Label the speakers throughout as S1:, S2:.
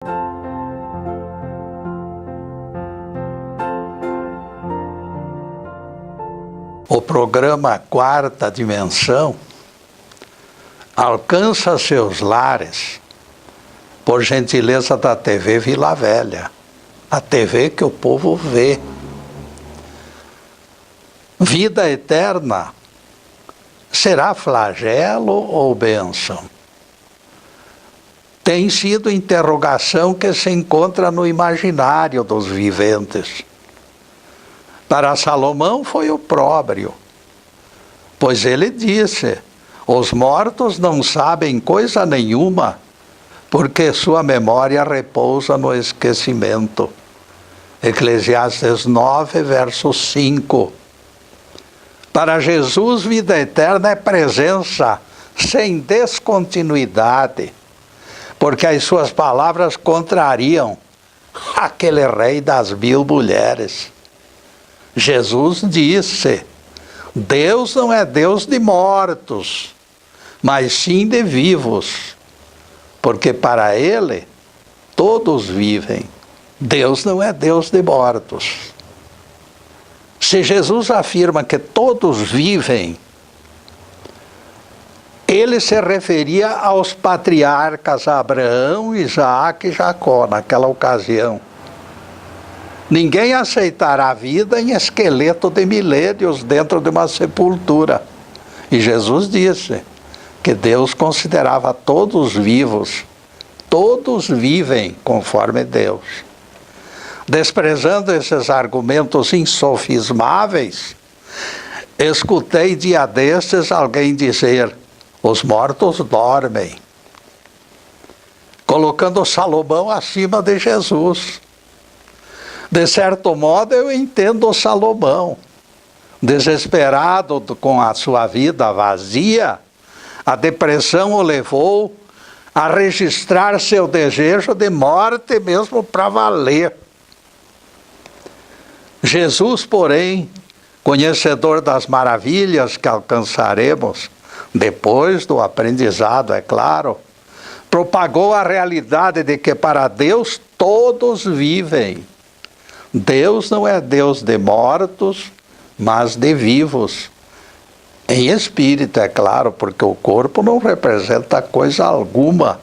S1: O programa Quarta Dimensão alcança seus lares por gentileza da TV Vila Velha, a TV que o povo vê. Vida eterna será flagelo ou bênção? Tem sido interrogação que se encontra no imaginário dos viventes. Para Salomão foi opróbrio, pois ele disse: os mortos não sabem coisa nenhuma, porque sua memória repousa no esquecimento. Eclesiastes 9, verso 5. Para Jesus, vida eterna é presença sem descontinuidade, porque as suas palavras contrariam aquele rei das 1000 mulheres. Jesus disse: Deus não é Deus de mortos, mas sim de vivos, porque para Ele todos vivem. Deus não é Deus de mortos. Se Jesus afirma que todos vivem, ele se referia aos patriarcas Abraão, Isaac e Jacó naquela ocasião. Ninguém aceitará a vida em esqueleto de milênios dentro de uma sepultura. E Jesus disse que Deus considerava todos vivos. Todos vivem conforme Deus. Desprezando esses argumentos insofismáveis, escutei dia destes alguém dizer: os mortos dormem, colocando Salomão acima de Jesus. De certo modo, eu entendo Salomão. Desesperado com a sua vida vazia, a depressão o levou a registrar seu desejo de morte mesmo para valer. Jesus, porém, conhecedor das maravilhas que alcançaremos, depois do aprendizado, é claro, propagou a realidade de que para Deus todos vivem. Deus não é Deus de mortos, mas de vivos. Em espírito, é claro, porque o corpo não representa coisa alguma.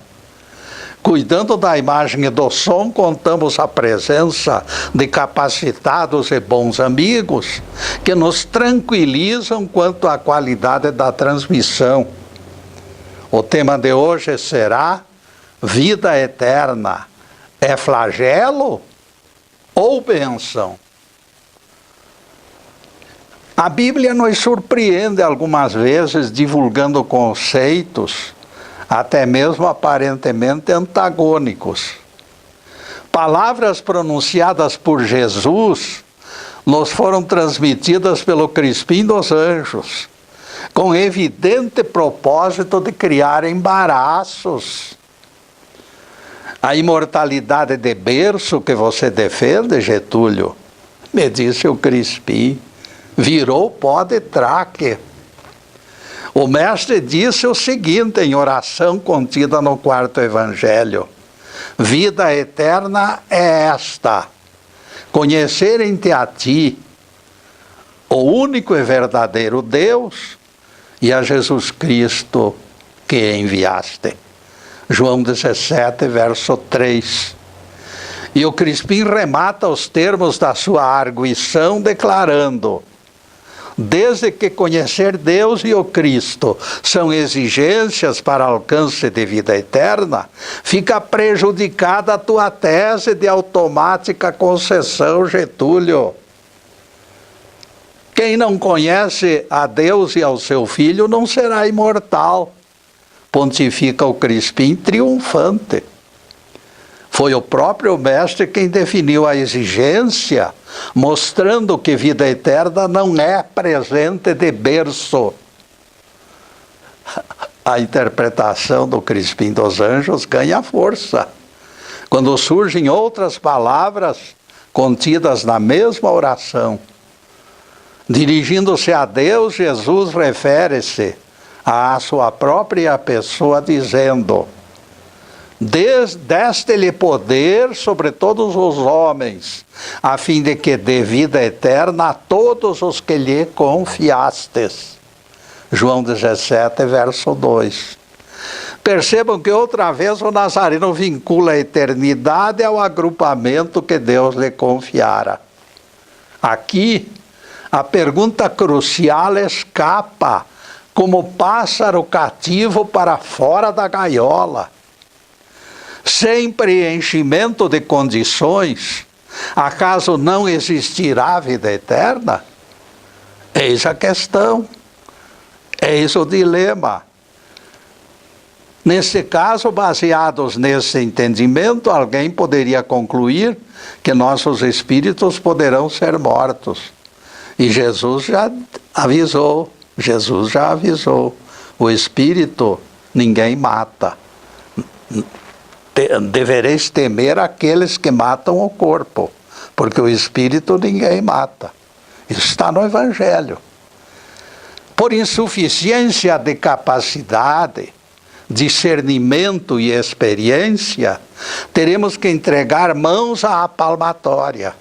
S1: Cuidando da imagem e do som, contamos a presença de capacitados e bons amigos que nos tranquilizam quanto à qualidade da transmissão. O tema de hoje será: vida eterna é flagelo ou bênção? A Bíblia nos surpreende algumas vezes divulgando conceitos até mesmo aparentemente antagônicos. Palavras pronunciadas por Jesus nos foram transmitidas pelo Crispim dos Anjos, com evidente propósito de criar embaraços. A imortalidade de berço que você defende, Getúlio, me disse o Crispim, virou pó de traque. O mestre disse o seguinte em oração contida no 4º Evangelho: vida eterna é esta, conhecerem-te a ti, o único e verdadeiro Deus, e a Jesus Cristo que enviaste. João 17, verso 3. E o Crispim remata os termos da sua arguição declarando: desde que conhecer Deus e o Cristo são exigências para alcance de vida eterna, fica prejudicada a tua tese de automática concessão, Getúlio. Quem não conhece a Deus e ao seu Filho não será imortal, pontifica o Crispim triunfante. Foi o próprio mestre quem definiu a exigência, mostrando que vida eterna não é presente de berço. A interpretação do Crispim dos Anjos ganha força quando surgem outras palavras contidas na mesma oração. Dirigindo-se a Deus, Jesus refere-se à sua própria pessoa dizendo: Deste-lhe poder sobre todos os homens, a fim de que dê vida eterna a todos os que lhe confiastes. João 17, verso 2. Percebam que outra vez o Nazareno vincula a eternidade ao agrupamento que Deus lhe confiara. Aqui, a pergunta crucial escapa como pássaro cativo para fora da gaiola. Sem preenchimento de condições, acaso não existirá vida eterna? Eis a questão, eis o dilema. Nesse caso, baseados nesse entendimento, alguém poderia concluir que nossos espíritos poderão ser mortos. E Jesus já avisou, o espírito ninguém mata. Devereis temer aqueles que matam o corpo, porque o espírito ninguém mata. Isso está no Evangelho. Por insuficiência de capacidade, discernimento e experiência, teremos que entregar mãos à palmatória.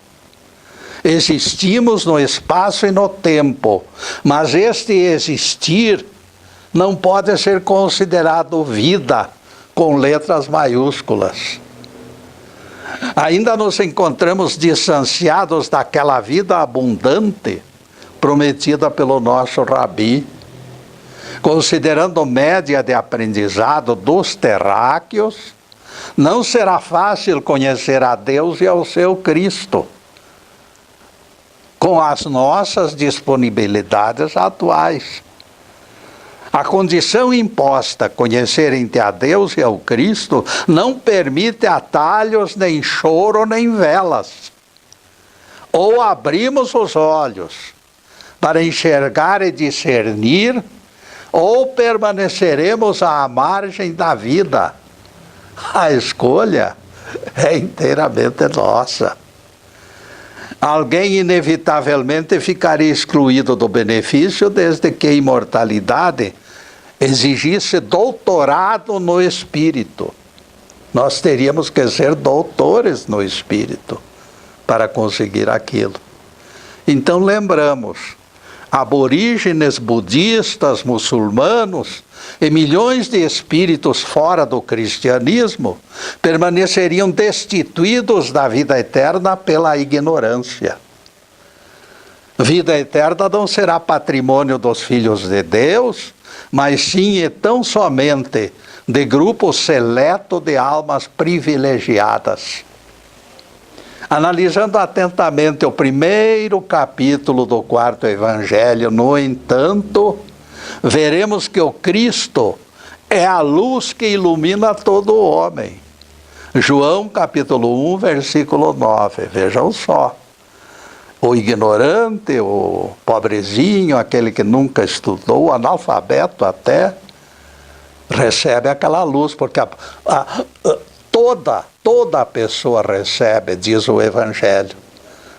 S1: Existimos no espaço e no tempo, mas este existir não pode ser considerado vida com letras maiúsculas. Ainda nos encontramos distanciados daquela vida abundante prometida pelo nosso Rabi. Considerando média de aprendizado dos terráqueos, não será fácil conhecer a Deus e ao seu Cristo, com as nossas disponibilidades atuais. A condição imposta, conhecerem-te a Deus e ao Cristo, não permite atalhos, nem choro, nem velas. Ou abrimos os olhos para enxergar e discernir, ou permaneceremos à margem da vida. A escolha é inteiramente nossa. Alguém inevitavelmente ficaria excluído do benefício desde que a imortalidade exigisse doutorado no espírito. Nós teríamos que ser doutores no espírito para conseguir aquilo. Então lembramos, aborígenes, budistas, muçulmanos e milhões de espíritos fora do cristianismo permaneceriam destituídos da vida eterna pela ignorância. Vida eterna não será patrimônio dos filhos de Deus, mas sim e tão somente de grupo seleto de almas privilegiadas. Analisando atentamente o primeiro capítulo do quarto Evangelho, no entanto, veremos que o Cristo é a luz que ilumina todo homem. João capítulo 1, versículo 9, vejam só. O ignorante, o pobrezinho, aquele que nunca estudou, o analfabeto até, recebe aquela luz, porque toda pessoa recebe, diz o Evangelho.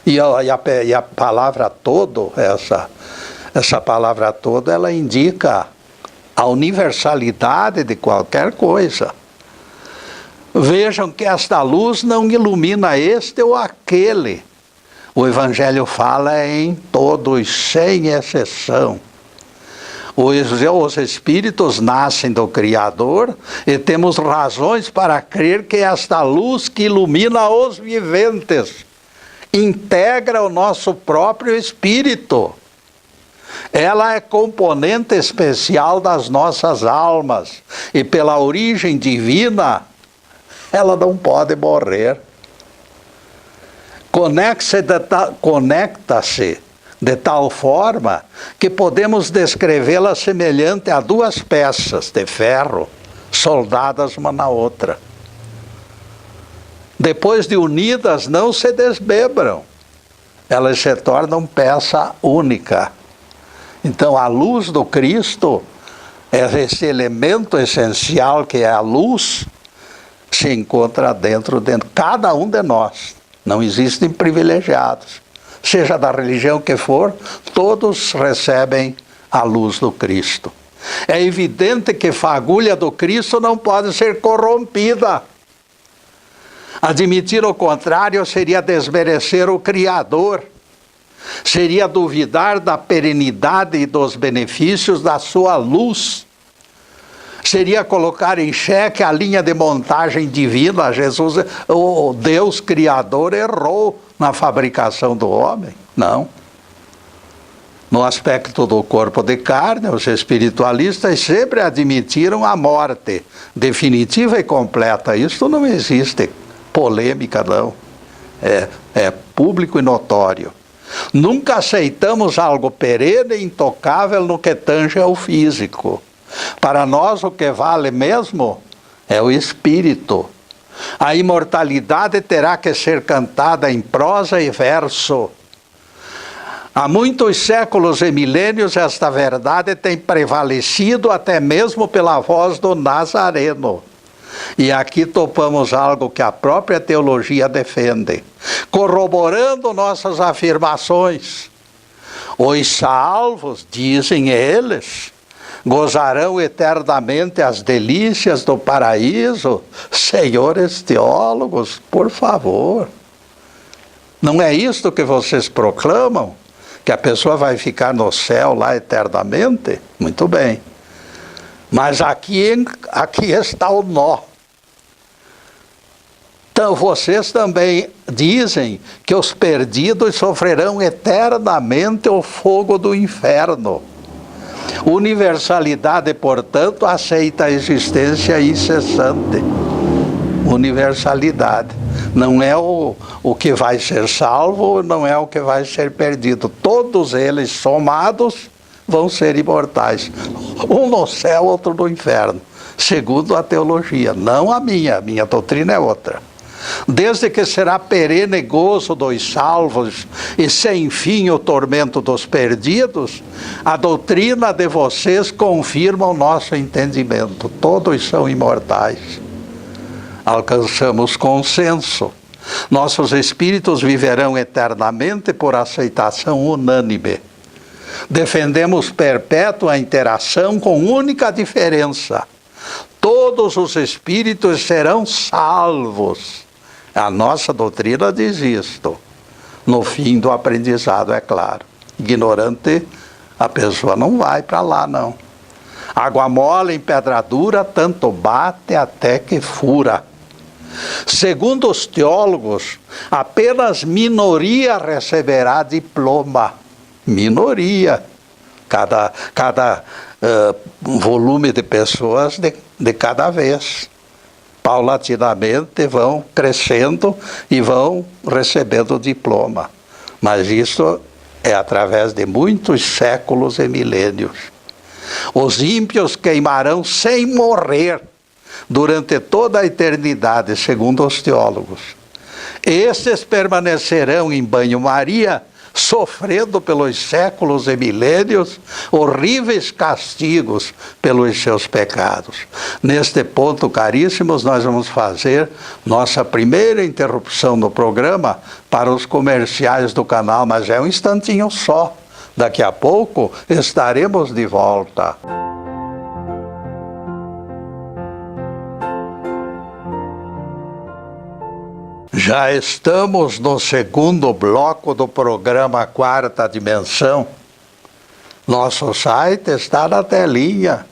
S1: E a palavra todo, essa palavra todo, ela indica a universalidade de qualquer coisa. Vejam que esta luz não ilumina este ou aquele. O Evangelho fala em todos, sem exceção. Os espíritos nascem do Criador e temos razões para crer que esta luz que ilumina os viventes integra o nosso próprio espírito. Ela é componente especial das nossas almas e pela origem divina, ela não pode morrer. Conecta-se de tal forma que podemos descrevê-la semelhante a duas peças de ferro soldadas uma na outra. Depois de unidas, não se desmembram. Elas se tornam peça única. Então, a luz do Cristo, esse elemento essencial que é a luz, se encontra dentro de cada um de nós. Não existem privilegiados. Seja da religião que for, todos recebem a luz do Cristo. É evidente que a fagulha do Cristo não pode ser corrompida. Admitir o contrário seria desmerecer o Criador, seria duvidar da perenidade e dos benefícios da sua luz, seria colocar em xeque a linha de montagem divina. Jesus, o Deus Criador, errou na fabricação do homem. Não. No aspecto do corpo de carne, os espiritualistas sempre admitiram a morte definitiva e completa. Isso não existe polêmica, não. É público e notório. Nunca aceitamos algo perene e intocável no que tange ao físico. Para nós o que vale mesmo é o espírito. A imortalidade terá que ser cantada em prosa e verso. Há muitos séculos e milênios esta verdade tem prevalecido até mesmo pela voz do Nazareno. E aqui topamos algo que a própria teologia defende, corroborando nossas afirmações. Os salvos, dizem eles, gozarão eternamente as delícias do paraíso. Senhores teólogos, por favor, não é isto que vocês proclamam? Que a pessoa vai ficar no céu lá eternamente? Muito bem. Mas aqui está o nó. Então, vocês também dizem que os perdidos sofrerão eternamente o fogo do inferno. Universalidade, portanto, aceita a existência incessante. Universalidade. Não é o que vai ser salvo, não é o que vai ser perdido. Todos eles somados vão ser imortais. Um no céu, outro no inferno. Segundo a teologia, não a minha doutrina é outra. Desde que será perene gozo dos salvos e sem fim o tormento dos perdidos, a doutrina de vocês confirma o nosso entendimento. Todos são imortais. Alcançamos consenso. Nossos espíritos viverão eternamente por aceitação unânime. Defendemos perpétua interação com única diferença. Todos os espíritos serão salvos. A nossa doutrina diz isto. No fim do aprendizado, é claro. Ignorante, a pessoa não vai para lá, não. Água mole em pedra dura, tanto bate até que fura. Segundo os teólogos, apenas minoria receberá diploma. Minoria. Cada volume de pessoas de cada vez. Paulatinamente vão crescendo e vão recebendo diploma. Mas isso é através de muitos séculos e milênios. Os ímpios queimarão sem morrer durante toda a eternidade, segundo os teólogos. Estes permanecerão em banho-maria, sofrendo pelos séculos e milênios horríveis castigos pelos seus pecados. Neste ponto, caríssimos, nós vamos fazer nossa primeira interrupção no programa para os comerciais do canal, mas é um instantinho só. Daqui a pouco estaremos de volta. Já estamos no segundo bloco do programa Quarta Dimensão. Nosso site está na telinha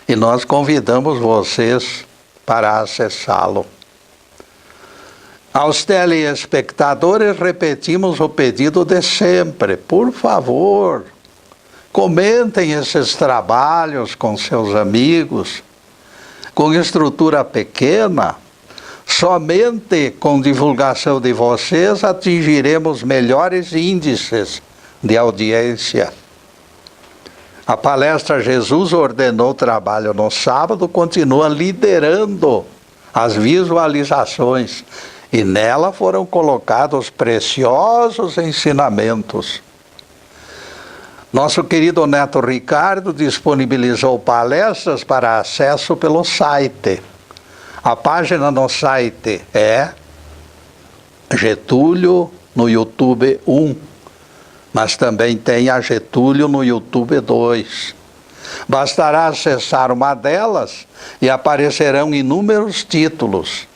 S1: e nós convidamos vocês para acessá-lo. Aos telespectadores repetimos o pedido de sempre. Por favor, comentem esses trabalhos com seus amigos, com estrutura pequena. Somente com divulgação de vocês atingiremos melhores índices de audiência. A palestra Jesus ordenou trabalho no sábado continua liderando as visualizações e nela foram colocados preciosos ensinamentos. Nosso querido Neto Ricardo disponibilizou palestras para acesso pelo site. A página no site é Getúlio no YouTube 1, mas também tem a Getúlio no YouTube 2. Bastará acessar uma delas e aparecerão inúmeros títulos.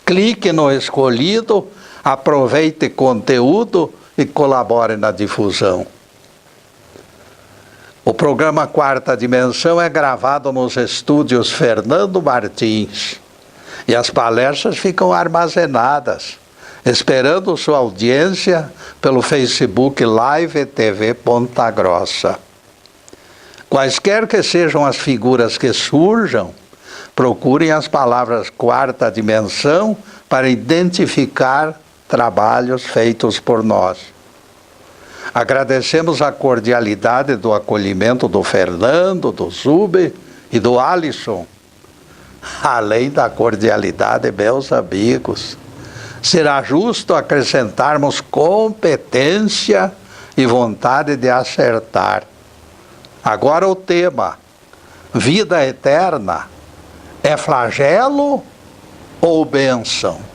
S1: Clique no escolhido, aproveite conteúdo e colabore na difusão. O programa Quarta Dimensão é gravado nos estúdios Fernando Martins e as palestras ficam armazenadas, esperando sua audiência pelo Facebook Live TV Ponta Grossa. Quaisquer que sejam as figuras que surjam, procurem as palavras Quarta Dimensão para identificar trabalhos feitos por nós. Agradecemos a cordialidade do acolhimento do Fernando, do Zube e do Alisson. Além da cordialidade, meus amigos, será justo acrescentarmos competência e vontade de acertar. Agora o tema: vida eterna é flagelo ou bênção?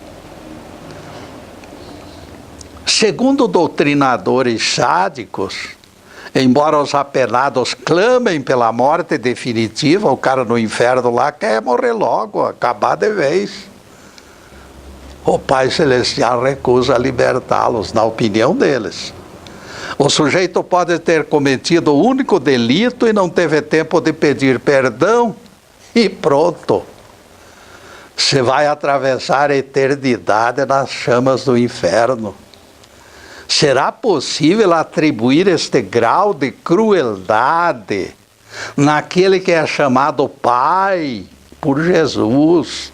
S1: Segundo doutrinadores sádicos, embora os apenados clamem pela morte definitiva, o cara no inferno lá quer morrer logo, acabar de vez. O Pai Celestial recusa libertá-los, na opinião deles. O sujeito pode ter cometido o único delito e não teve tempo de pedir perdão, e pronto. Você vai atravessar a eternidade nas chamas do inferno. Será possível atribuir este grau de crueldade naquele que é chamado Pai por Jesus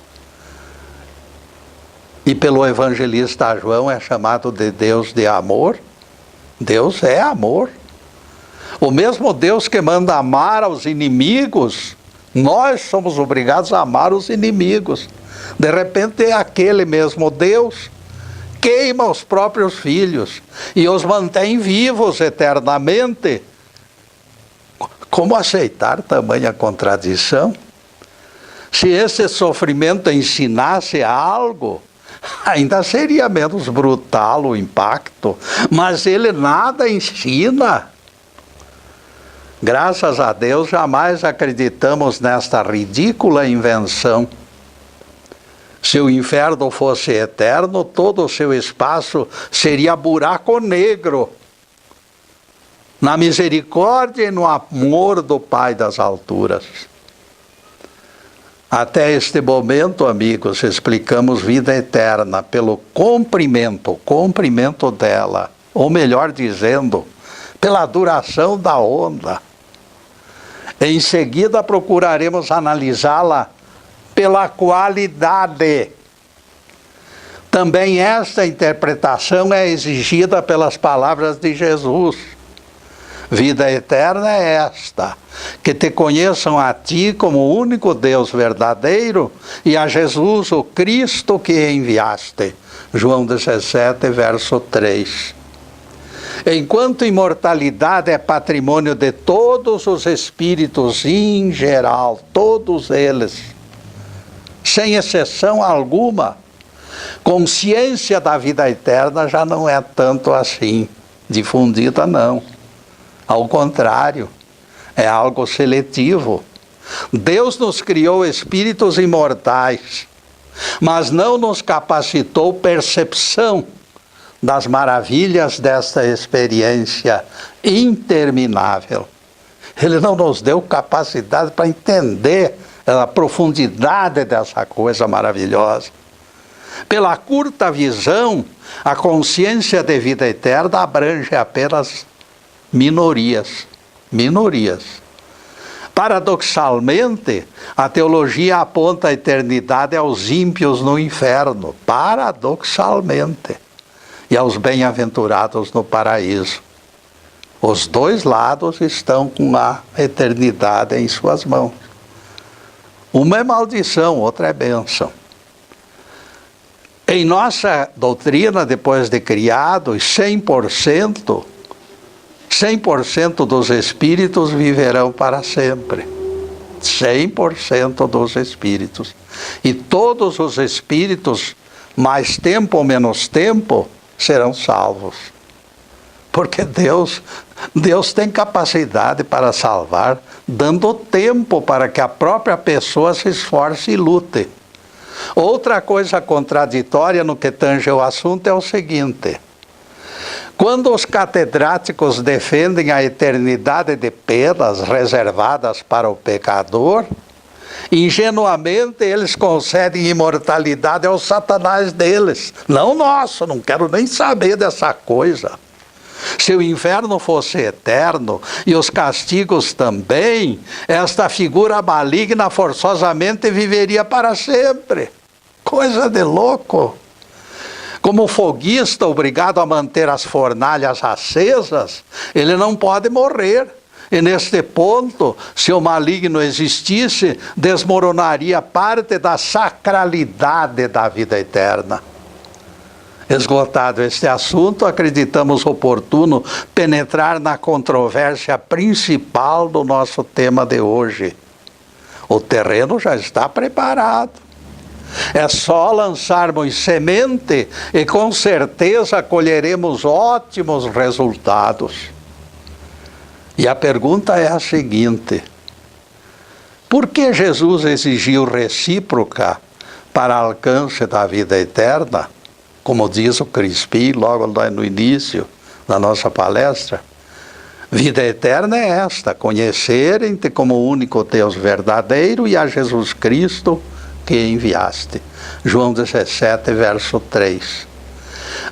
S1: e pelo evangelista João é chamado de Deus de amor? Deus é amor. O mesmo Deus que manda amar aos inimigos, nós somos obrigados a amar os inimigos. De repente é aquele mesmo Deus queima os próprios filhos e os mantém vivos eternamente. Como aceitar tamanha contradição? Se esse sofrimento ensinasse algo, ainda seria menos brutal o impacto, mas ele nada ensina. Graças a Deus, jamais acreditamos nesta ridícula invenção. Se o inferno fosse eterno, todo o seu espaço seria buraco negro. Na misericórdia e no amor do Pai das alturas. Até este momento, amigos, explicamos vida eterna pelo comprimento dela, ou melhor dizendo, pela duração da onda. Em seguida, procuraremos analisá-la pela qualidade. Também esta interpretação é exigida pelas palavras de Jesus. Vida eterna é esta, que te conheçam a ti como o único Deus verdadeiro e a Jesus, o Cristo que enviaste. João 17, verso 3. Enquanto imortalidade é patrimônio de todos os espíritos em geral, todos eles, sem exceção alguma, consciência da vida eterna já não é tanto assim difundida, não. Ao contrário, é algo seletivo. Deus nos criou espíritos imortais, mas não nos capacitou percepção das maravilhas desta experiência interminável. Ele não nos deu capacidade para entender a profundidade dessa coisa maravilhosa. Pela curta visão, a consciência de vida eterna abrange apenas minorias. Paradoxalmente, a teologia aponta a eternidade aos ímpios no inferno, paradoxalmente, e aos bem-aventurados no paraíso. Os dois lados estão com a eternidade em suas mãos. Uma é maldição, outra é bênção. Em nossa doutrina, depois de criados, 100% dos espíritos viverão para sempre. 100% dos espíritos. E todos os espíritos, mais tempo ou menos tempo, serão salvos. Porque Deus tem capacidade para salvar, dando tempo para que a própria pessoa se esforce e lute. Outra coisa contraditória no que tange o assunto é o seguinte: quando os catedráticos defendem a eternidade de penas reservadas para o pecador, ingenuamente eles concedem imortalidade ao Satanás deles, não nosso. Não quero nem saber dessa coisa. Se o inferno fosse eterno e os castigos também, esta figura maligna forçosamente viveria para sempre. Coisa de louco. Como foguista obrigado a manter as fornalhas acesas, ele não pode morrer. E neste ponto, se o maligno existisse, desmoronaria parte da sacralidade da vida eterna. Esgotado este assunto, acreditamos oportuno penetrar na controvérsia principal do nosso tema de hoje. O terreno já está preparado. É só lançarmos semente e com certeza colheremos ótimos resultados. E a pergunta é a seguinte: por que Jesus exigiu recíproca para alcance da vida eterna? Como diz o Crispim logo no início da nossa palestra, vida eterna é esta: conhecerem-te como o único Deus verdadeiro e a Jesus Cristo que enviaste. João 17, verso 3.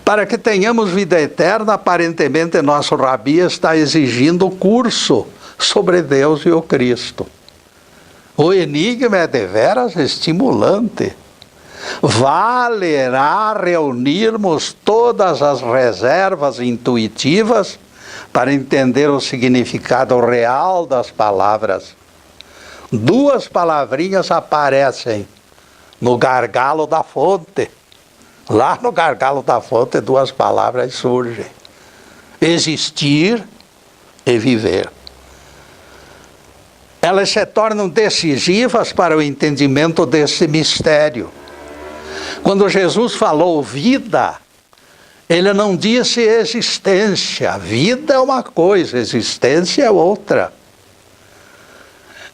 S1: Para que tenhamos vida eterna, aparentemente nosso rabi está exigindo curso sobre Deus e o Cristo. O enigma é deveras estimulante. Valerá reunirmos todas as reservas intuitivas para entender o significado real das palavras. Duas palavrinhas aparecem no gargalo da fonte. Lá no gargalo da fonte, duas palavras surgem: existir e viver. Elas se tornam decisivas para o entendimento desse mistério. Quando Jesus falou vida, ele não disse existência. Vida é uma coisa, existência é outra.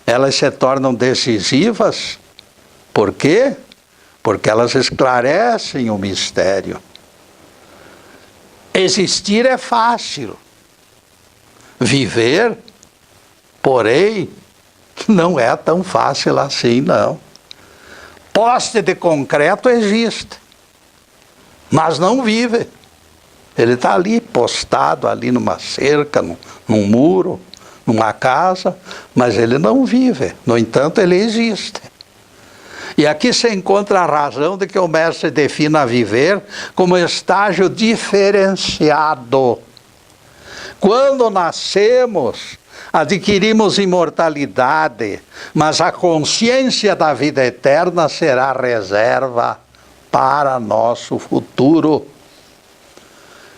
S1: Elas se tornam decisivas, por quê? Porque elas esclarecem o mistério. Existir é fácil. Viver, porém, não é tão fácil assim, não. Poste de concreto existe, mas não vive. Ele está ali, postado ali numa cerca, num muro, numa casa, mas ele não vive. No entanto, ele existe. E aqui se encontra a razão de que o mestre defina viver como estágio diferenciado. Quando nascemos, adquirimos imortalidade, mas a consciência da vida eterna será reserva para nosso futuro.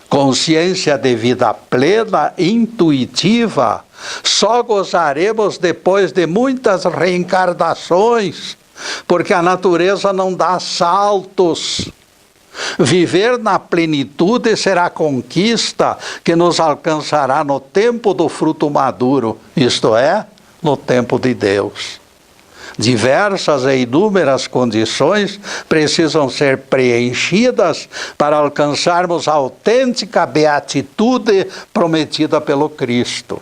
S1: Consciência de vida plena, intuitiva, só gozaremos depois de muitas reencarnações, porque a natureza não dá saltos. Viver na plenitude será conquista que nos alcançará no tempo do fruto maduro, isto é, no tempo de Deus. Diversas e inúmeras condições precisam ser preenchidas para alcançarmos a autêntica beatitude prometida pelo Cristo.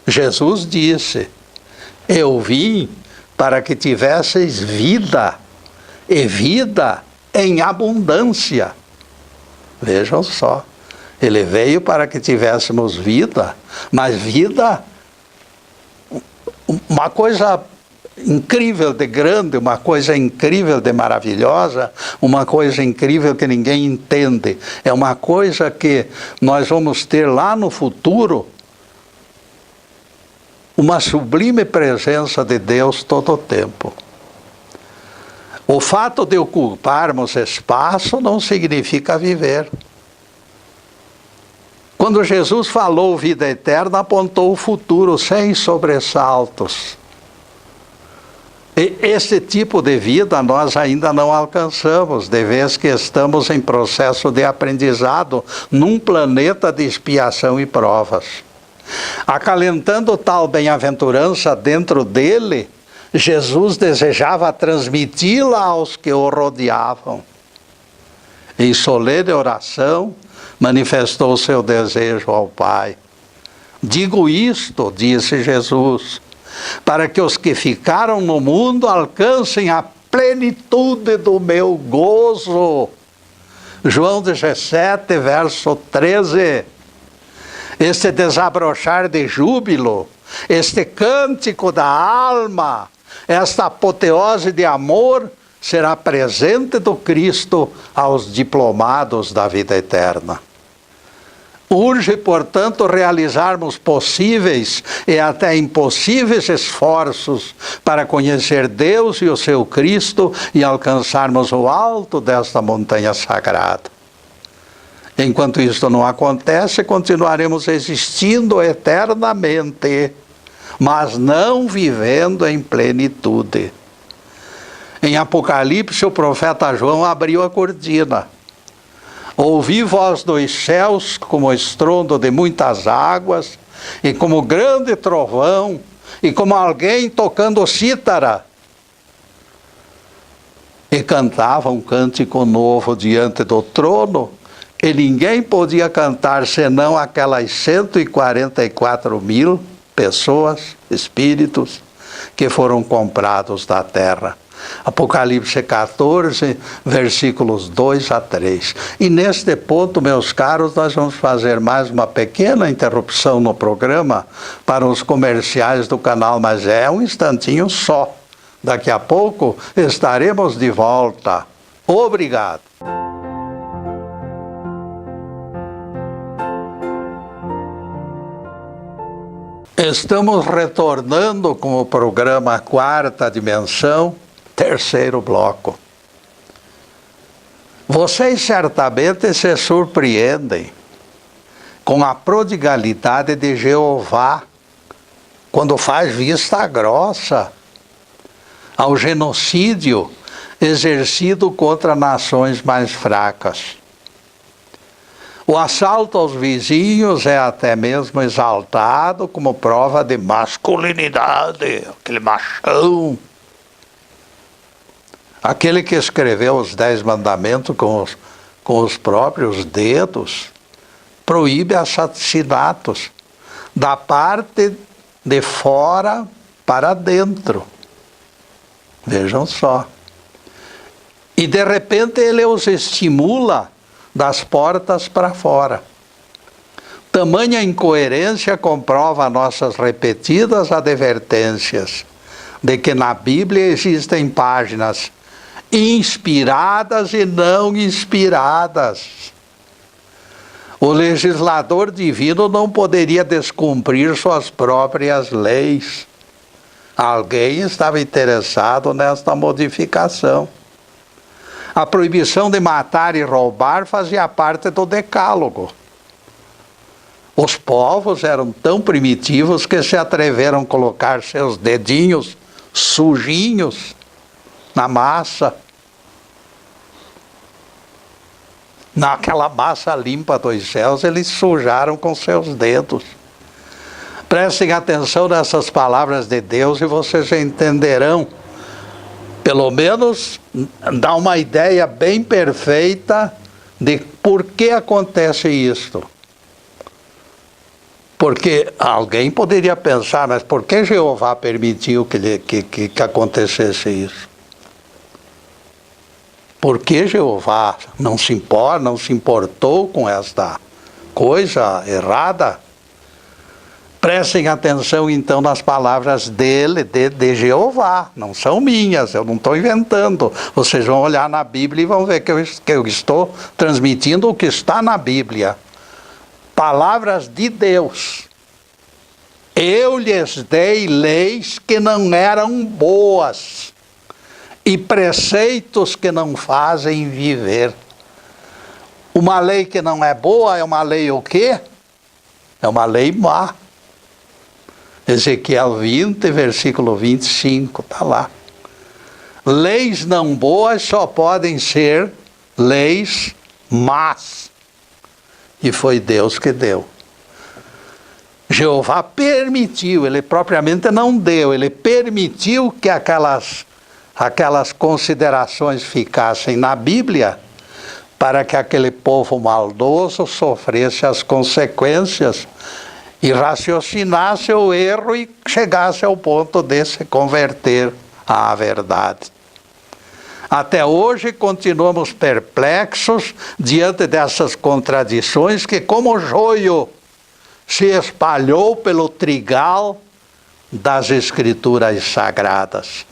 S1: Jesus disse: eu vim para que tivesseis vida, e vida em abundância. Vejam só, ele veio para que tivéssemos vida, mas vida, uma coisa incrível de grande, uma coisa incrível de maravilhosa, uma coisa incrível que ninguém entende. É uma coisa que nós vamos ter lá no futuro, uma sublime presença de Deus todo o tempo. O fato de ocuparmos espaço não significa viver. Quando Jesus falou vida eterna, apontou o futuro sem sobressaltos. E esse tipo de vida nós ainda não alcançamos, de vez que estamos em processo de aprendizado num planeta de expiação e provas. Acalentando tal bem-aventurança dentro dele, Jesus desejava transmiti-la aos que o rodeavam. Em solene oração, manifestou seu desejo ao Pai. Digo isto, disse Jesus, para que os que ficaram no mundo alcancem a plenitude do meu gozo. João 17, verso 13. Este desabrochar de júbilo, este cântico da alma, esta apoteose de amor, será presente do Cristo aos diplomados da vida eterna. Urge, portanto, realizarmos possíveis e até impossíveis esforços para conhecer Deus e o seu Cristo e alcançarmos o alto desta montanha sagrada. Enquanto isto não acontece, continuaremos existindo eternamente, mas não vivendo em plenitude. Em Apocalipse, o profeta João abriu a cortina. Ouvi voz dos céus como estrondo de muitas águas, e como grande trovão, e como alguém tocando cítara. E cantava um cântico novo diante do trono, e ninguém podia cantar senão aquelas 144.000 pessoas, espíritos, que foram comprados da terra. Apocalipse 14, versículos 2 a 3. E neste ponto, meus caros, nós vamos fazer mais uma pequena interrupção no programa para os comerciais do canal, mas é um instantinho só. Daqui a pouco estaremos de volta. Obrigado. Estamos retornando com o programa Quarta Dimensão, terceiro bloco. Vocês certamente se surpreendem com a prodigalidade de Jeová quando faz vista grossa ao genocídio exercido contra nações mais fracas. O assalto aos vizinhos é até mesmo exaltado como prova de masculinidade, aquele machão. Aquele que escreveu os 10 mandamentos com os próprios dedos, proíbe assassinatos da parte de fora para dentro. Vejam só. E de repente ele os estimula das portas para fora. Tamanha incoerência comprova nossas repetidas advertências de que na Bíblia existem páginas inspiradas e não inspiradas. O legislador divino não poderia descumprir suas próprias leis. Alguém estava interessado nesta modificação. A proibição de matar e roubar fazia parte do decálogo. Os povos eram tão primitivos que se atreveram a colocar seus dedinhos sujinhos na massa. Naquela massa limpa dos céus, eles sujaram com seus dedos. Prestem atenção nessas palavras de Deus e vocês entenderão. Pelo menos dá uma ideia bem perfeita de por que acontece isto. Porque alguém poderia pensar, mas por que Jeová permitiu que acontecesse isso? Por que Jeová não se importou com esta coisa errada? Prestem atenção então nas palavras dele, de Jeová, não são minhas, eu não estou inventando. Vocês vão olhar na Bíblia e vão ver que eu estou transmitindo o que está na Bíblia. Palavras de Deus. Eu lhes dei leis que não eram boas e preceitos que não fazem viver. Uma lei que não é boa é uma lei o quê? É uma lei má. Ezequiel 20, versículo 25, está lá. leis não boas só podem ser leis más. E foi Deus que deu. Jeová permitiu, ele propriamente não deu, ele permitiu que aquelas considerações ficassem na Bíblia, para que aquele povo maldoso sofresse as consequências e raciocinasse o erro e chegasse ao ponto de se converter à verdade. Até hoje continuamos perplexos diante dessas contradições que, como joio, se espalhou pelo trigal das Escrituras Sagradas.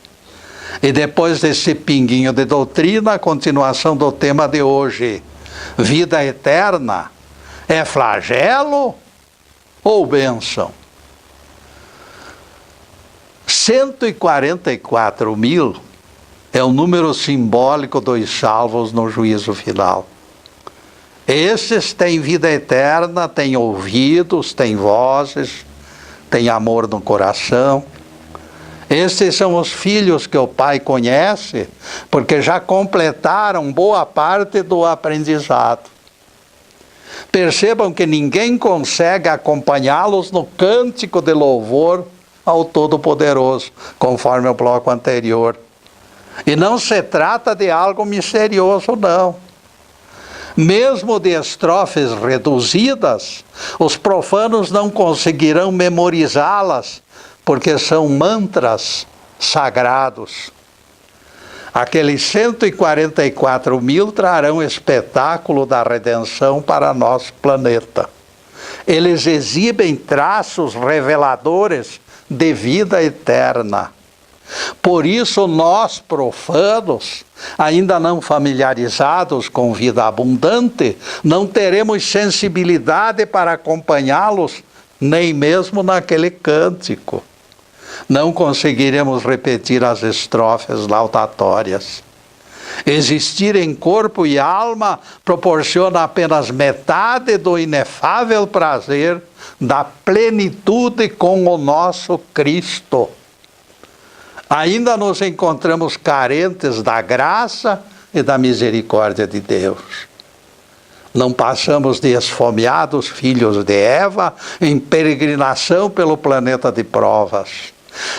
S1: E depois desse pinguinho de doutrina, a continuação do tema de hoje: vida eterna é flagelo ou bênção? 144 mil é o número simbólico dos salvos no juízo final. Esses têm vida eterna, têm ouvidos, têm vozes, têm amor no coração. Esses são os filhos que o Pai conhece, porque já completaram boa parte do aprendizado. Percebam que ninguém consegue acompanhá-los no cântico de louvor ao Todo-Poderoso, conforme o bloco anterior. E não se trata de algo misterioso, não. Mesmo de estrofes reduzidas, os profanos não conseguirão memorizá-las, porque são mantras sagrados. Aqueles 144 mil trarão espetáculo da redenção para nosso planeta. Eles exibem traços reveladores de vida eterna. Por isso, nós profanos, ainda não familiarizados com vida abundante, não teremos sensibilidade para acompanhá-los, nem mesmo naquele cântico. Não conseguiremos repetir as estrofes laudatórias. Existir em corpo e alma proporciona apenas metade do inefável prazer da plenitude com o nosso Cristo. Ainda nos encontramos carentes da graça e da misericórdia de Deus. Não passamos de esfomeados filhos de Eva em peregrinação pelo planeta de provas.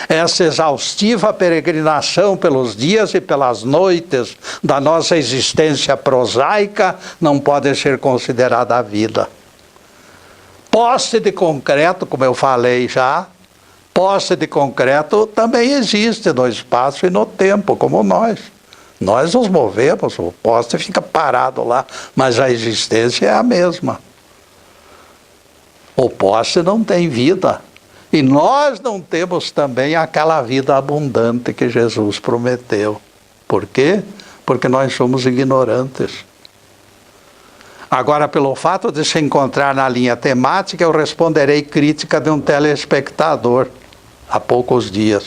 S1: Essa exaustiva peregrinação pelos dias e pelas noites da nossa existência prosaica não pode ser considerada a vida. Posse de concreto, como eu falei já, posse de concreto também existe no espaço e no tempo, como nós. Nós nos movemos, o poste fica parado lá, mas a existência é a mesma. O poste não tem vida. E nós não temos também aquela vida abundante que Jesus prometeu. Por quê? Porque nós somos ignorantes. Agora, pelo fato de se encontrar na linha temática, eu responderei crítica de um telespectador há poucos dias.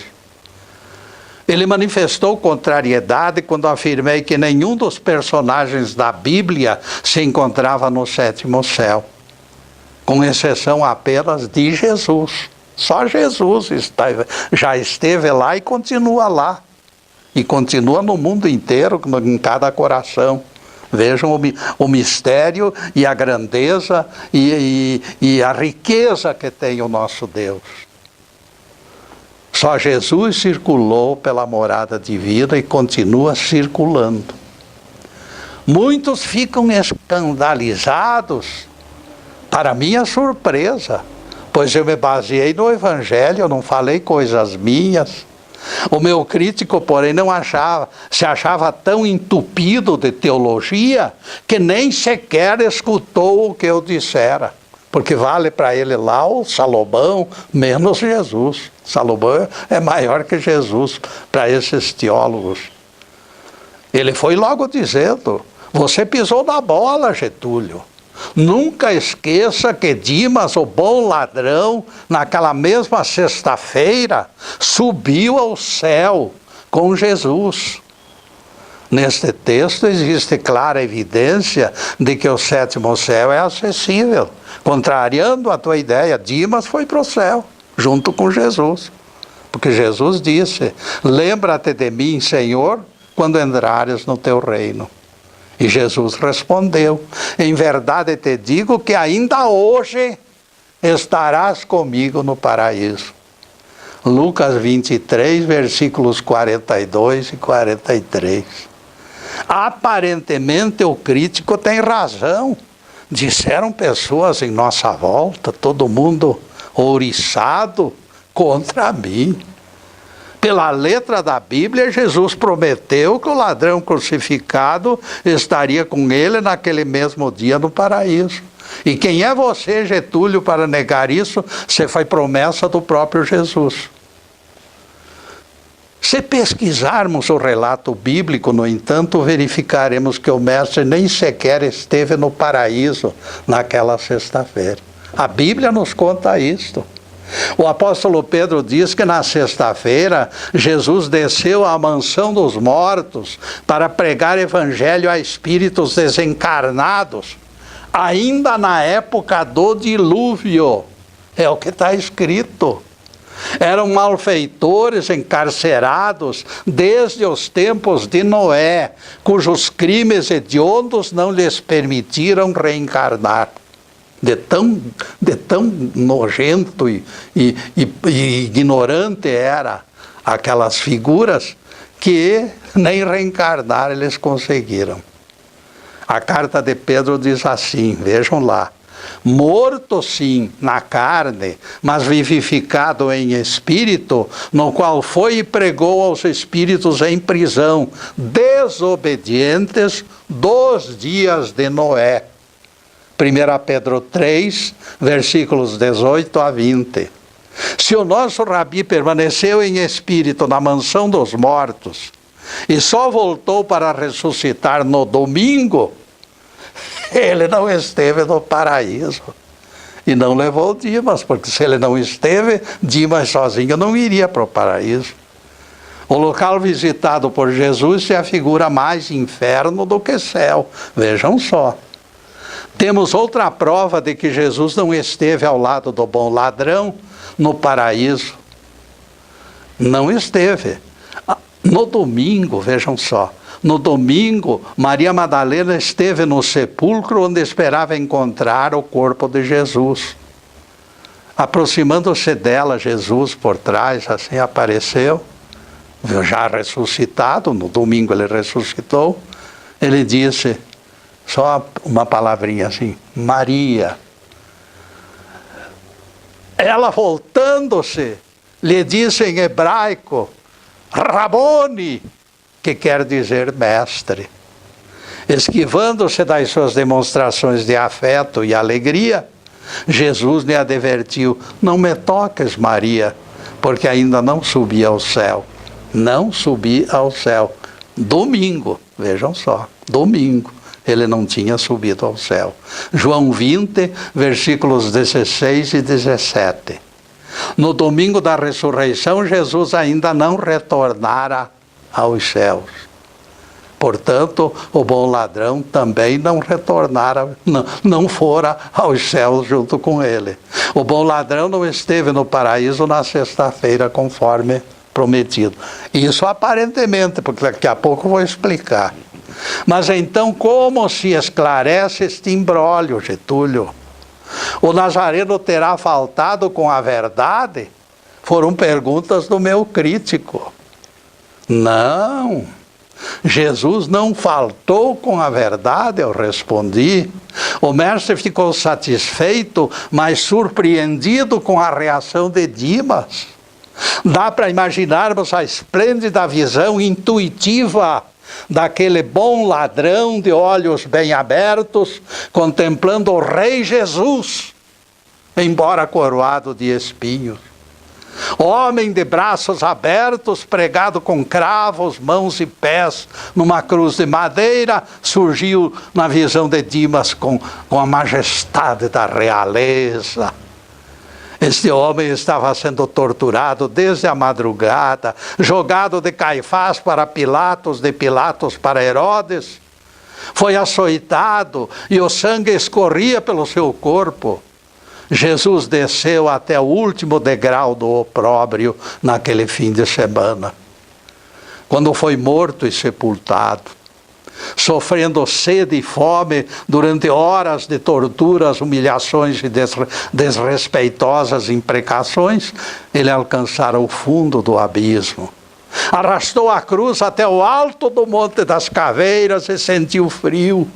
S1: Ele manifestou contrariedade quando afirmei que nenhum dos personagens da Bíblia se encontrava no sétimo céu, com exceção apenas de Jesus. Só Jesus já esteve lá e continua lá. E continua no mundo inteiro, em cada coração. Vejam o mistério e a grandeza e a riqueza que tem o nosso Deus. Só Jesus circulou pela morada divina e continua circulando. Muitos ficam escandalizados, para minha surpresa, pois eu me baseei no Evangelho, eu não falei coisas minhas. O meu crítico, porém, se achava tão entupido de teologia que nem sequer escutou o que eu dissera. Porque vale para ele lá o Salomão menos Jesus. Salomão é maior que Jesus para esses teólogos. Ele foi logo dizendo: você pisou na bola, Getúlio. Nunca esqueça que Dimas, o bom ladrão, naquela mesma sexta-feira, subiu ao céu com Jesus. Neste texto existe clara evidência de que o sétimo céu é acessível. Contrariando a tua ideia, Dimas foi para o céu, junto com Jesus. Porque Jesus disse: lembra-te de mim, Senhor, quando entrares no teu reino. E Jesus respondeu: em verdade te digo que ainda hoje estarás comigo no paraíso. Lucas 23, versículos 42 e 43. Aparentemente o crítico tem razão. Disseram pessoas em nossa volta, todo mundo ouriçado contra mim. Pela letra da Bíblia, Jesus prometeu que o ladrão crucificado estaria com ele naquele mesmo dia no paraíso. E quem é você, Getúlio, para negar isso? Você foi promessa do próprio Jesus. Se pesquisarmos o relato bíblico, no entanto, verificaremos que o mestre nem sequer esteve no paraíso naquela sexta-feira. A Bíblia nos conta isto. O apóstolo Pedro diz que na sexta-feira Jesus desceu à mansão dos mortos para pregar evangelho a espíritos desencarnados, ainda na época do dilúvio. É o que está escrito. Eram malfeitores encarcerados desde os tempos de Noé, cujos crimes hediondos não lhes permitiram reencarnar. De tão nojento e ignorante era aquelas figuras que nem reencarnar eles conseguiram. A carta de Pedro diz assim, vejam lá: morto sim na carne, mas vivificado em espírito, no qual foi e pregou aos espíritos em prisão, desobedientes dos dias de Noé. 1 Pedro 3, versículos 18 a 20. Se o nosso Rabi permaneceu em espírito na mansão dos mortos e só voltou para ressuscitar no domingo, ele não esteve no paraíso. E não levou Dimas, porque se ele não esteve, Dimas sozinho não iria para o paraíso. O local visitado por Jesus se afigura mais inferno do que céu. Vejam só. Temos outra prova de que Jesus não esteve ao lado do bom ladrão no paraíso. Não esteve. No domingo, vejam só, no domingo, Maria Madalena esteve no sepulcro onde esperava encontrar o corpo de Jesus. Aproximando-se dela, Jesus por trás, assim apareceu, já ressuscitado, no domingo ele ressuscitou, ele disse, só uma palavrinha assim, Maria. Ela voltando-se, lhe disse em hebraico, Rabone, que quer dizer mestre. Esquivando-se das suas demonstrações de afeto e alegria, Jesus lhe advertiu, não me toques, Maria, porque ainda não subi ao céu. Não subi ao céu. Domingo, vejam só, domingo. Ele não tinha subido ao céu. João 20, versículos 16 e 17. No domingo da ressurreição, Jesus ainda não retornara aos céus. Portanto, o bom ladrão também não retornara, não fora aos céus junto com ele. O bom ladrão não esteve no paraíso na sexta-feira, conforme prometido. Isso aparentemente, porque daqui a pouco eu vou explicar. Mas então, como se esclarece este imbróglio, Getúlio? O Nazareno terá faltado com a verdade? Foram perguntas do meu crítico. Não, Jesus não faltou com a verdade, eu respondi. O mestre ficou satisfeito, mas surpreendido com a reação de Dimas. Dá para imaginarmos a esplêndida visão intuitiva daquele bom ladrão de olhos bem abertos, contemplando o Rei Jesus, embora coroado de espinhos. Homem de braços abertos, pregado com cravos, mãos e pés, numa cruz de madeira, surgiu na visão de Dimas com a majestade da realeza. Este homem estava sendo torturado desde a madrugada, jogado de Caifás para Pilatos, de Pilatos para Herodes. Foi açoitado e o sangue escorria pelo seu corpo. Jesus desceu até o último degrau do opróbrio naquele fim de semana, quando foi morto e sepultado, sofrendo sede e fome durante horas de torturas, humilhações e desrespeitosas imprecações. Ele alcançara o fundo do abismo, arrastou a cruz até o alto do Monte das Caveiras e sentiu frio.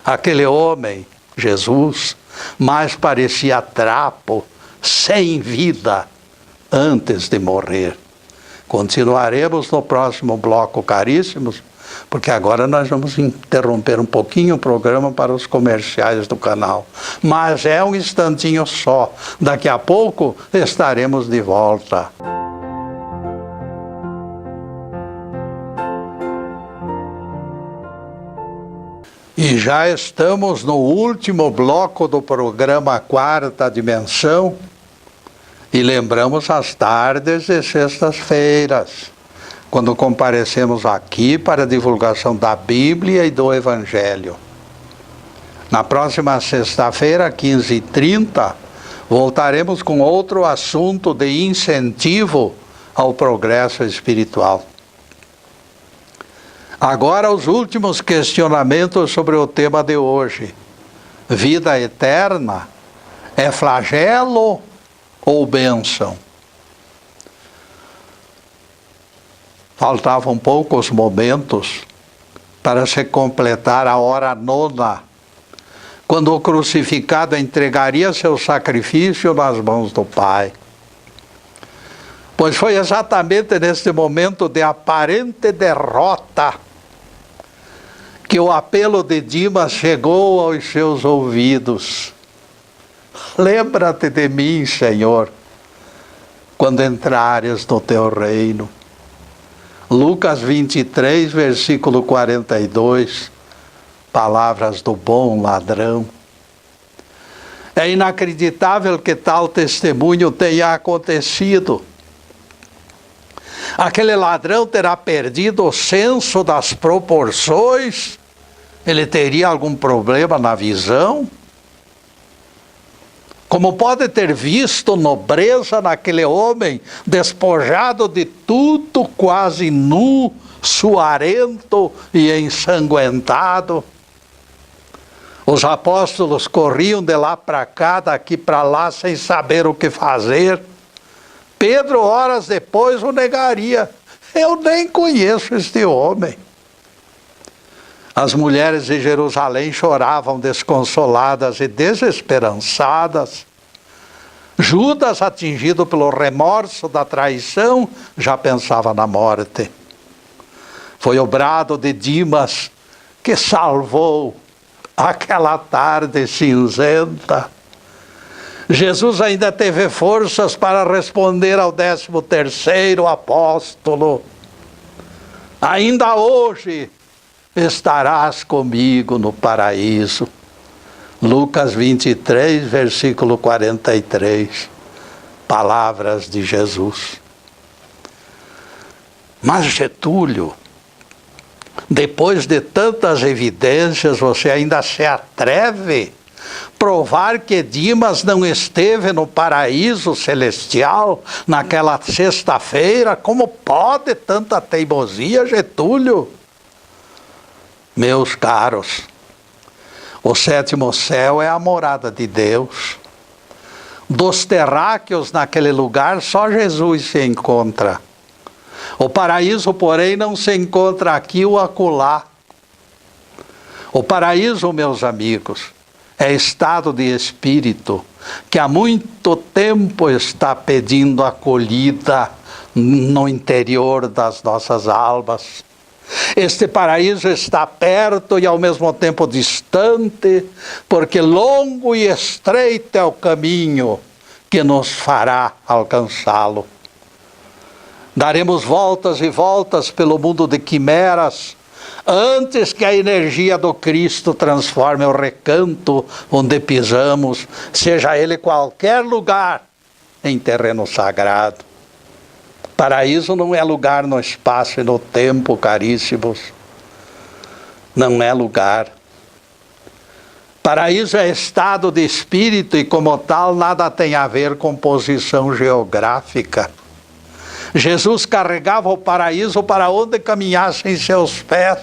S1: Aquele homem, Jesus, mais parecia trapo, sem vida, antes de morrer. Continuaremos no próximo bloco, caríssimos, porque agora nós vamos interromper um pouquinho o programa para os comerciais do canal. Mas é um instantinho só. Daqui a pouco estaremos de volta. E já estamos no último bloco do programa Quarta Dimensão. E lembramos as tardes de sextas-feiras, quando comparecemos aqui para a divulgação da Bíblia e do Evangelho. Na próxima sexta-feira, 15h30, voltaremos com outro assunto de incentivo ao progresso espiritual. Agora, os últimos questionamentos sobre o tema de hoje. Vida eterna é flagelo ou bênção? Faltavam poucos momentos para se completar a hora nona, quando o crucificado entregaria seu sacrifício nas mãos do Pai. Pois foi exatamente neste momento de aparente derrota que o apelo de Dimas chegou aos seus ouvidos. Lembra-te de mim, Senhor, quando entrares no teu reino. Lucas 23, versículo 42, palavras do bom ladrão. É inacreditável que tal testemunho tenha acontecido. Aquele ladrão terá perdido o senso das proporções? Ele teria algum problema na visão? Como pode ter visto nobreza naquele homem, despojado de tudo, quase nu, suarento e ensanguentado? Os apóstolos corriam de lá para cá, daqui para lá, sem saber o que fazer. Pedro, horas depois, o negaria. Eu nem conheço este homem. As mulheres de Jerusalém choravam desconsoladas e desesperançadas. Judas, atingido pelo remorso da traição, já pensava na morte. Foi o brado de Dimas que salvou aquela tarde cinzenta. Jesus ainda teve forças para responder ao 13º apóstolo: ainda hoje estarás comigo no paraíso. Lucas 23, versículo 43. Palavras de Jesus. Mas, Getúlio, depois de tantas evidências, você ainda se atreve a provar que Dimas não esteve no paraíso celestial naquela sexta-feira? Como pode tanta teimosia, Getúlio? Meus caros, o 7º céu é a morada de Deus. Dos terráqueos naquele lugar, só Jesus se encontra. O paraíso, porém, não se encontra aqui ou acolá. O paraíso, meus amigos, é estado de espírito que há muito tempo está pedindo acolhida no interior das nossas almas. Este paraíso está perto e ao mesmo tempo distante, porque longo e estreito é o caminho que nos fará alcançá-lo. Daremos voltas e voltas pelo mundo de quimeras, antes que a energia do Cristo transforme o recanto onde pisamos, seja ele qualquer lugar, em terreno sagrado. Paraíso não é lugar no espaço e no tempo, caríssimos. Não é lugar. Paraíso é estado de espírito e, como tal, nada tem a ver com posição geográfica. Jesus carregava o paraíso para onde caminhassem seus pés.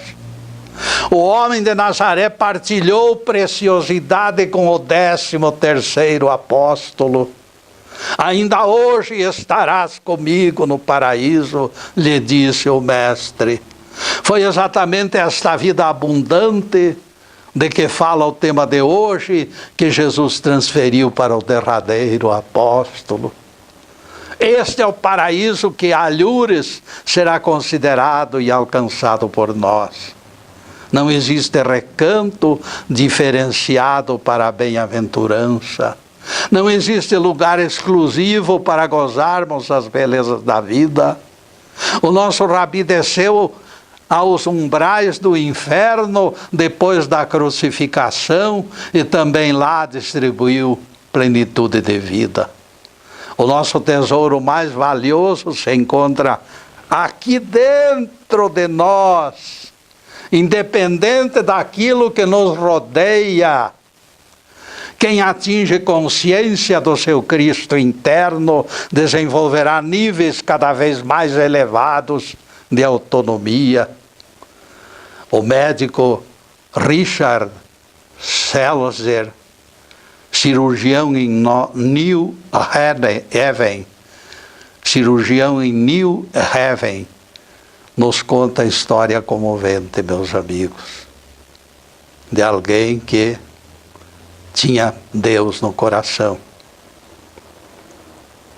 S1: O homem de Nazaré partilhou preciosidade com o 13º apóstolo. Ainda hoje estarás comigo no paraíso, lhe disse o Mestre. Foi exatamente esta vida abundante de que fala o tema de hoje, que Jesus transferiu para o derradeiro apóstolo. Este é o paraíso que a alhures será considerado e alcançado por nós. Não existe recanto diferenciado para a bem-aventurança. Não existe lugar exclusivo para gozarmos as belezas da vida. O nosso Rabi desceu aos umbrais do inferno depois da crucificação e também lá distribuiu plenitude de vida. O nosso tesouro mais valioso se encontra aqui dentro de nós, independente daquilo que nos rodeia. Quem atinge consciência do seu Cristo interno desenvolverá níveis cada vez mais elevados de autonomia. O médico Richard Selzer, cirurgião em New Haven, nos conta a história comovente, meus amigos, de alguém que tinha Deus no coração.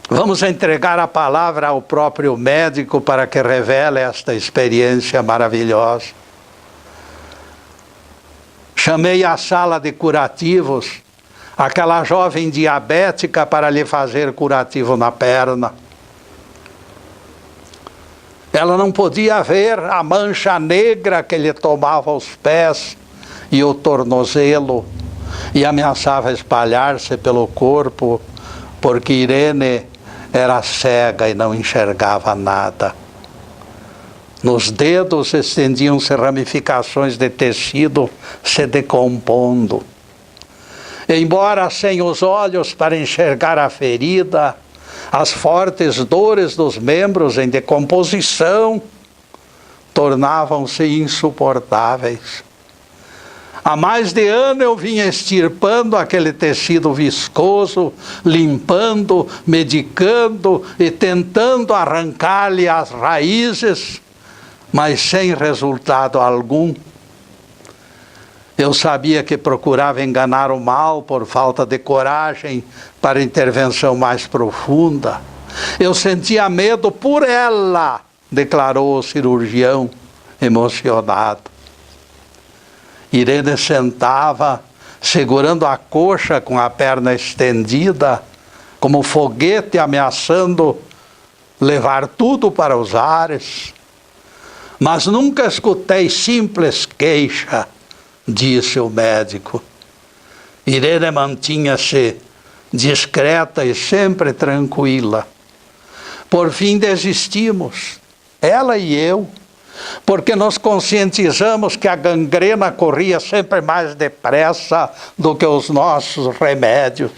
S1: Vamos entregar a palavra ao próprio médico para que revele esta experiência maravilhosa. Chamei à sala de curativos aquela jovem diabética para lhe fazer curativo na perna. Ela não podia ver a mancha negra que lhe tomava os pés e o tornozelo e ameaçava espalhar-se pelo corpo, porque Irene era cega e não enxergava nada. Nos dedos estendiam-se ramificações de tecido se decompondo. Embora sem os olhos para enxergar a ferida, as fortes dores dos membros em decomposição tornavam-se insuportáveis. Há mais de ano eu vinha extirpando aquele tecido viscoso, limpando, medicando e tentando arrancar-lhe as raízes, mas sem resultado algum. Eu sabia que procurava enganar o mal por falta de coragem para intervenção mais profunda. Eu sentia medo por ela, declarou o cirurgião emocionado. Irene sentava, segurando a coxa com a perna estendida, como foguete ameaçando levar tudo para os ares. Mas nunca escutei simples queixa, disse o médico. Irene mantinha-se discreta e sempre tranquila. Por fim desistimos, ela e eu, porque nos conscientizamos que a gangrena corria sempre mais depressa do que os nossos remédios.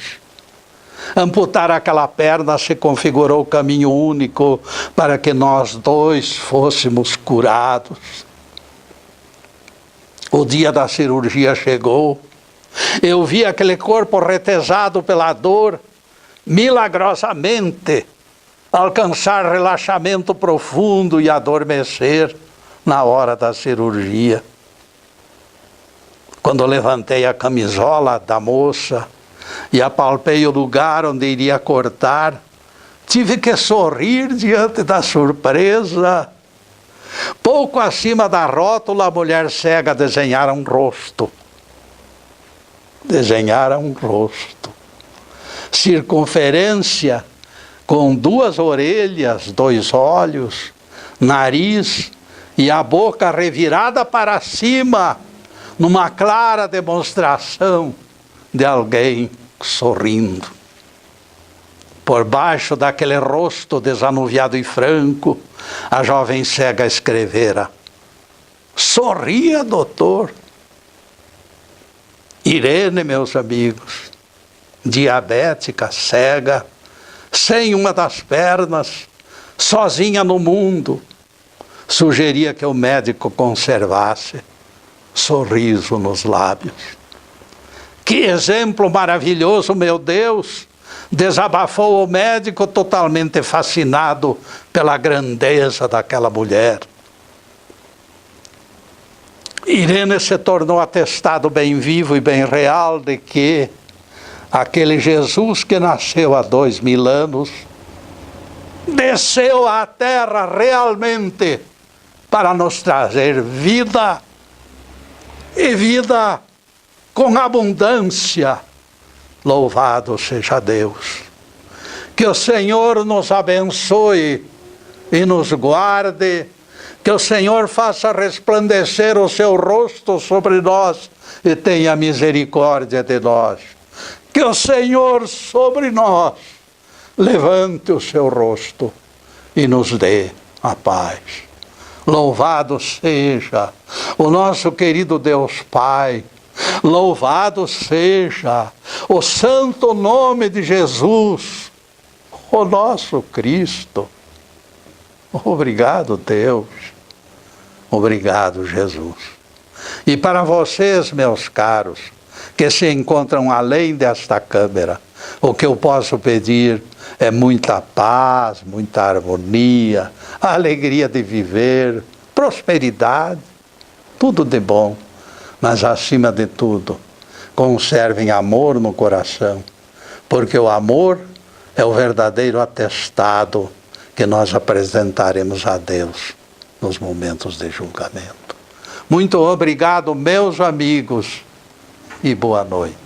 S1: Amputar aquela perna se configurou o caminho único para que nós dois fôssemos curados. O dia da cirurgia chegou. Eu vi aquele corpo retesado pela dor, milagrosamente alcançar relaxamento profundo e adormecer na hora da cirurgia. Quando levantei a camisola da moça e apalpei o lugar onde iria cortar, tive que sorrir diante da surpresa. Pouco acima da rótula, a mulher cega desenhara um rosto. Desenhara um rosto. Circunferência, com 2 orelhas, 2 olhos, nariz e a boca revirada para cima, numa clara demonstração de alguém sorrindo. Por baixo daquele rosto desanuviado e franco, a jovem cega escrevera: "Sorria, doutor." Irene, meus amigos, diabética, cega, sem uma das pernas, sozinha no mundo, sugeria que o médico conservasse sorriso nos lábios. Que exemplo maravilhoso, meu Deus! Desabafou o médico, totalmente fascinado pela grandeza daquela mulher. Irene se tornou atestado bem vivo e bem real de que aquele Jesus que nasceu há 2000 anos desceu à terra realmente para nos trazer vida, e vida com abundância. Louvado seja Deus. Que o Senhor nos abençoe e nos guarde, que o Senhor faça resplandecer o seu rosto sobre nós e tenha misericórdia de nós. Que o Senhor sobre nós levante o seu rosto e nos dê a paz. Louvado seja o nosso querido Deus Pai. Louvado seja o santo nome de Jesus, o nosso Cristo. Obrigado, Deus. Obrigado, Jesus. E para vocês, meus caros, que se encontram além desta câmera, o que eu posso pedir é muita paz, muita harmonia, a alegria de viver, prosperidade, tudo de bom. Mas, acima de tudo, conservem amor no coração, porque o amor é o verdadeiro atestado que nós apresentaremos a Deus nos momentos de julgamento. Muito obrigado, meus amigos, e boa noite.